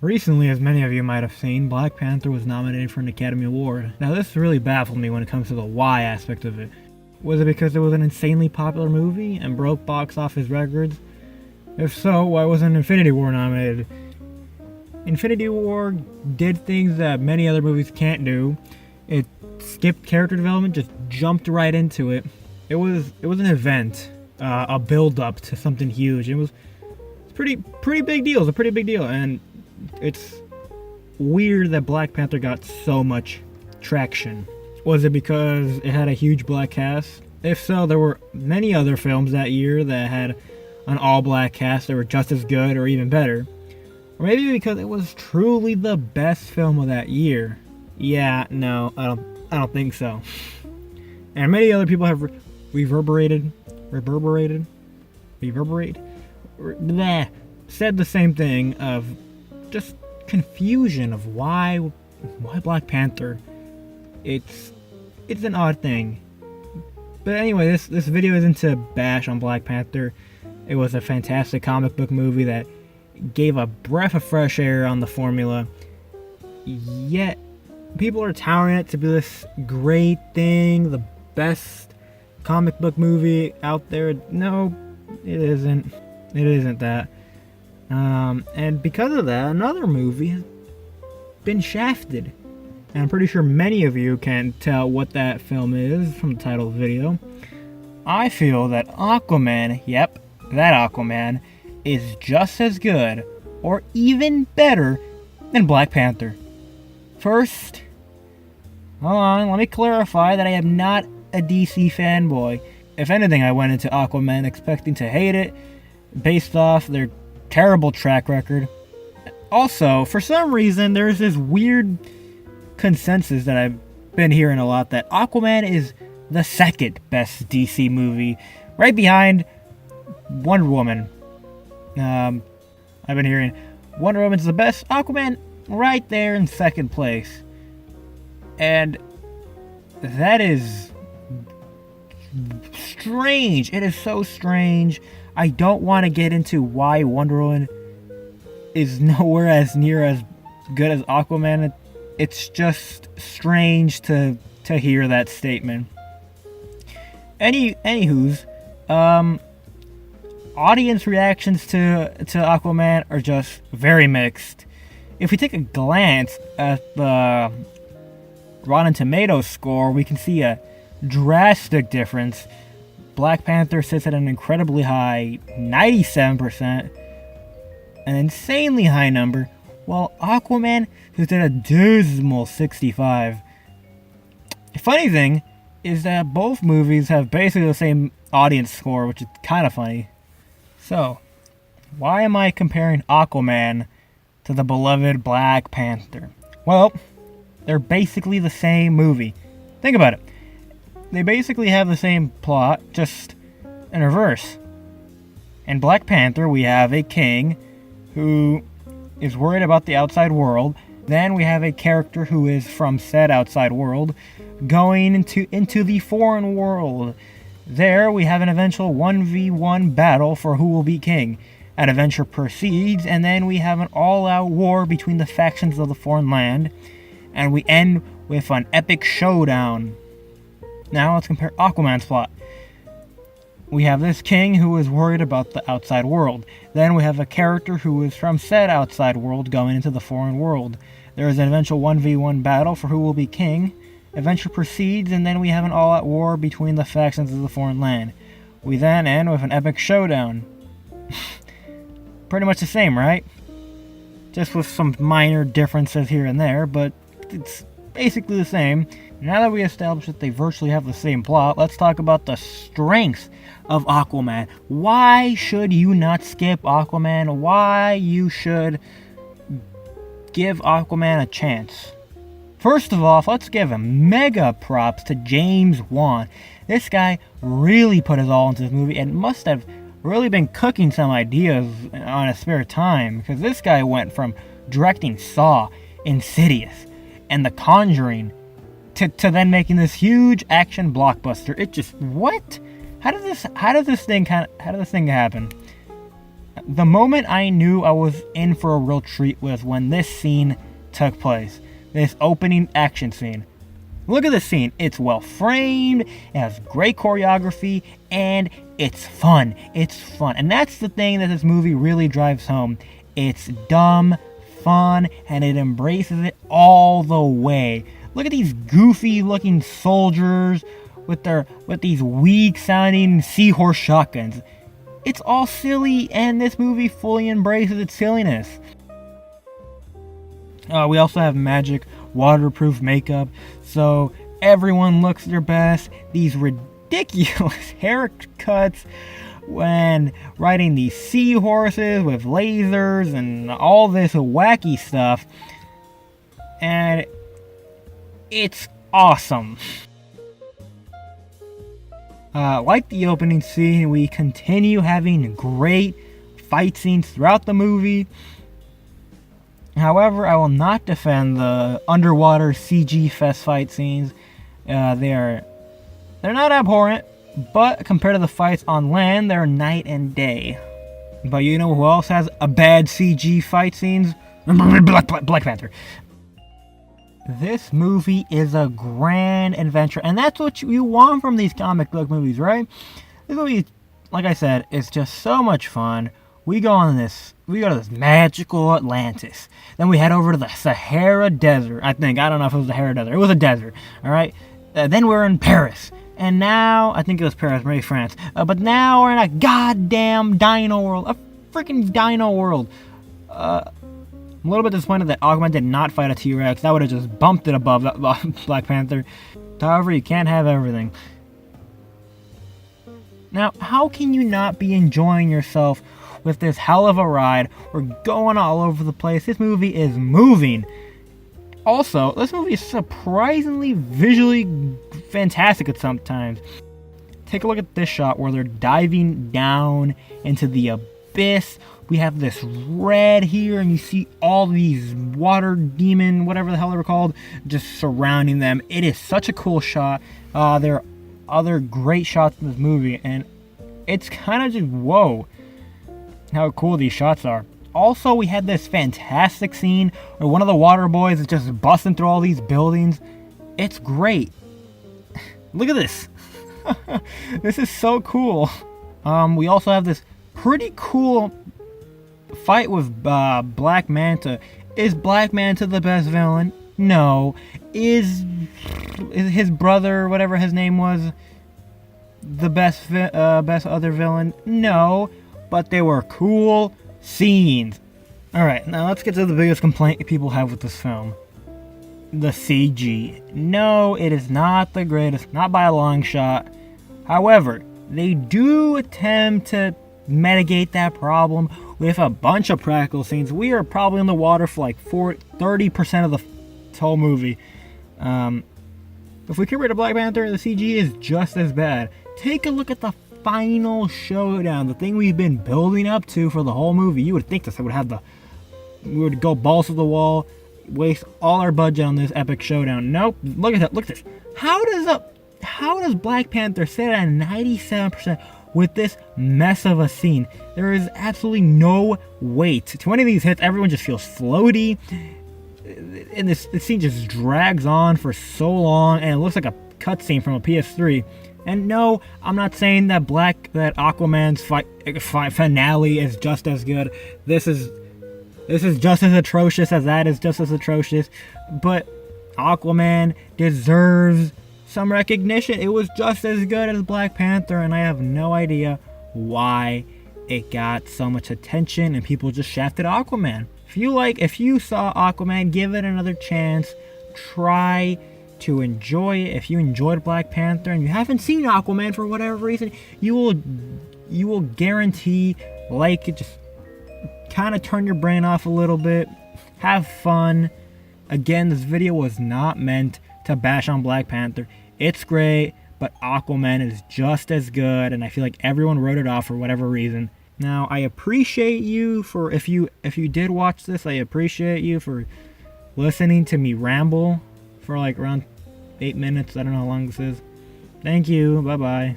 Recently, as many of you might have seen, Black Panther was nominated for an Academy Award. Now, this really baffled me when it comes to the why aspect of it. Was it because it was an insanely popular movie and broke box office records? If so, why wasn't Infinity War nominated? Infinity War did things that many other movies can't do. It skipped character development, just jumped right into it. It was an event, a build-up to something huge. It was pretty big deal. It's a pretty big deal, and it's weird that Black Panther got so much traction. Was it because it had a huge black cast? If so, there were many other films that year that had an all-black cast that were just as good or even better. Or maybe because it was truly the best film of that year. Yeah, no, I don't think so. And many other people have said the same thing of just confusion of why Black Panther. It's an odd thing. But anyway, this video isn't to bash on Black Panther. It was a fantastic comic book movie that gave a breath of fresh air on the formula. Yet people are touting it to be this great thing, the best comic book movie out there. No, it isn't. It isn't that. And because of that, another movie has been shafted. And I'm pretty sure many of you can tell what that film is from the title of the video. I feel that Aquaman, yep, that Aquaman, is just as good, or even better, than Black Panther. First, hold on, let me clarify that I am not a DC fanboy. If anything, I went into Aquaman expecting to hate it, based off their terrible track record. Also, for some reason, there's this weird consensus that I've been hearing a lot that Aquaman is the second best DC movie, right behind Wonder Woman. I've been hearing Wonder Woman's the best, Aquaman right there in second place. And that is strange. It is so strange. I don't want to get into why Wonder Woman is nowhere as near as good as Aquaman. It's just strange to hear that statement. Anywho's, audience reactions to Aquaman are just very mixed. If we take a glance at the Rotten Tomatoes score, we can see a drastic difference. Black Panther sits at an incredibly high 97%, an insanely high number, while Aquaman sits at a dismal 65%. The funny thing is that both movies have basically the same audience score, which is kind of funny. So, why am I comparing Aquaman to the beloved Black Panther? Well, they're basically the same movie. Think about it. They basically have the same plot, just in reverse. In Black Panther, we have a king who is worried about the outside world. Then we have a character who is from said outside world going into the foreign world. There we have an eventual 1v1 battle for who will be king. An adventure proceeds, and then we have an all-out war between the factions of the foreign land, and we end with an epic showdown. Now let's compare Aquaman's plot. We have this king who is worried about the outside world. Then we have a character who is from said outside world going into the foreign world. There is an eventual 1v1 battle for who will be king. Adventure proceeds, and then we have an all-out war between the factions of the foreign land. We then end with an epic showdown. Pretty much the same, right? Just with some minor differences here and there, but it's basically the same. Now that we established that they virtually have the same plot, let's talk about the strengths of Aquaman. Why should you not skip Aquaman? Why you should give Aquaman a chance? First of all, let's give him mega props to James Wan. This guy really put his all into this movie and must have really been cooking some ideas on his spare time, because this guy went from directing Saw, Insidious, and The Conjuring to then making this huge action blockbuster. It just, what? How did this thing happen? The moment I knew I was in for a real treat was when this scene took place. This opening action scene. Look at this scene. It's well framed, it has great choreography, and it's fun. It's fun. And that's the thing that this movie really drives home. It's dumb, fun, and it embraces it all the way. Look at these goofy looking soldiers with these weak sounding seahorse shotguns. It's all silly, and this movie fully embraces its silliness. We also have magic waterproof makeup, so everyone looks their best. These ridiculous haircuts when riding these seahorses with lasers and all this wacky stuff, and it's awesome. Like the opening scene, we continue having great fight scenes throughout the movie. However, I will not defend the underwater CG fest fight scenes. They're not abhorrent, but compared to the fights on land, they're night and day. But you know who else has a bad CG fight scenes? Black Panther. This movie is a grand adventure, and that's what you want from these comic book movies, right? This movie, like I said, is just so much fun. We go to this magical Atlantis. Then we head over to the Sahara Desert. I don't know if it was the Sahara Desert. It was a desert, all right? Then we're in Paris. And now, I think it was Paris, maybe France. But now we're in a goddamn dino world. A freaking dino world. I'm a little bit disappointed that Aquaman did not fight a T-Rex. That would have just bumped it above Black Panther. However, you can't have everything. Now, how can you not be enjoying yourself with this hell of a ride? We're going all over the place. This movie is moving. Also, this movie is surprisingly visually fantastic at some times. Take a look at this shot where they're diving down into the abyss. We have this red here, and you see all these water demon, whatever the hell they were called, just surrounding them. It is such a cool shot. There are other great shots in this movie, and it's kind of just whoa how cool these shots are. Also, we had this fantastic scene where one of the water boys is just busting through all these buildings. It's great. Look at this. This is so cool. We also have this pretty cool fight with Black Manta. Is Black Manta the best villain? No. Is his brother, whatever his name was, the best other villain? No. But they were cool scenes. Alright, now let's get to the biggest complaint people have with this film. The CG. No, it is not the greatest, not by a long shot. However, they do attempt to mitigate that problem with a bunch of practical scenes. We are probably in the water for like 30% of the whole movie. If we compare to Black Panther, the CG is just as bad. Take a look at the final showdown, the thing we've been building up to for the whole movie. You would think this we would go balls to the wall, waste all our budget on this epic showdown. Nope. Look at that. Look at this. How does Black Panther sit at 97% with this mess of a scene? There is absolutely no weight to any of these hits. Everyone just feels floaty, and this scene just drags on for so long, and it looks like a cutscene from a PS3. And no, I'm not saying that Aquaman's fight finale is just as good. This is just as atrocious as that is just as atrocious. But Aquaman deserves some recognition. It was just as good as Black Panther, and I have no idea why it got so much attention and people just shafted Aquaman. If you saw Aquaman, give it another chance. Try to enjoy it. If you enjoyed Black Panther and you haven't seen Aquaman for whatever reason, you will guarantee like it. Just kind of turn your brain off a little bit, have fun. Again, this video was not meant to bash on Black Panther. It's great, but Aquaman is just as good, and I feel like everyone wrote it off for whatever reason. Now, I appreciate you for if you did watch this, I appreciate you for listening to me ramble for like around 8 minutes. I don't know how long this is. Thank you. Bye-bye.